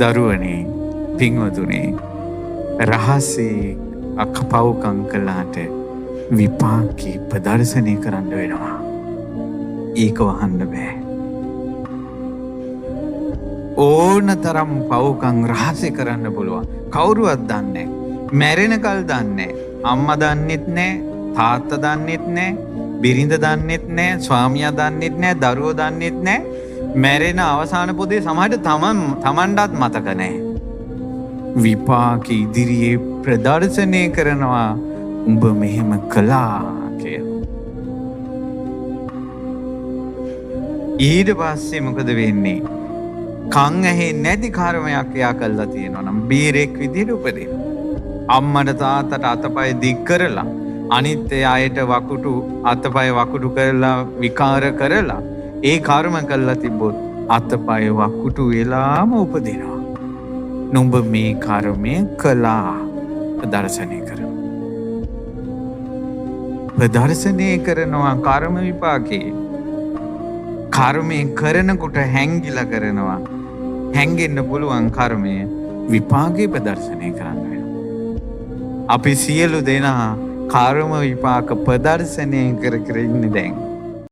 දරුවනේ පින්වතුනේ රහසේ අකපව්කම් කළාට විපාකී ප්‍රදර්ශනය කරන්න වෙනවා. ඒක වහන්න බෑ. ඕන තරම් පව්කම් රහසේ කරන්න පුළුවන්. කවුරුවත් දන්නේ නැහැ. මැරෙනකල් දන්නේ නැහැ. අම්මා දන්නෙත් නැහැ, තාත්තා දන්නෙත් නැහැ, බිරිඳ දන්නෙත් නැහැ, ස්වාමියා දන්නෙත් නැහැ, දරුවෝ දන්නෙත් නැහැ. මැරෙන අවසාන පොදේ සමහරට තමන්ටත් මතක නැහැ. විපාක ඉදිරියේ ප්‍රදර්ශනය කරනවා උඹ මෙහෙම කළා කියලා. ඊට පස්සේ මොකද වෙන්නේ? කන් ඇහෙන්නේ නැති කර්මයක් එයා කළා තියෙනවා නම් බීරෙක් විදිහට උපදිනවා. අම්මට තාත්තට අතපය දික් කරලා අනිත් අයට වකුටු අතපය වකුටු කරලා විකාර කරලා ඒ කර්ම කළා තිබ්බොත් අතපය වකුටු වෙලාම උපදිනවා. නුඹ මේ කර්මය කළා ප්‍රදර්ශනය කරනවා. ප්‍රදර්ශනය කරනවා කර්ම විපාකේ. කර්මය කරනකොට හැංගිලා කරනවා. හැංගෙන්න පුළුවන් කර්මය විපාකේ ප්‍රදර්ශනය කරන්න වෙනවා. අපි සියලු දෙනා කර්ම විපාක ප්‍රදර්ශනය කර කර ඉන්නේ දැන්.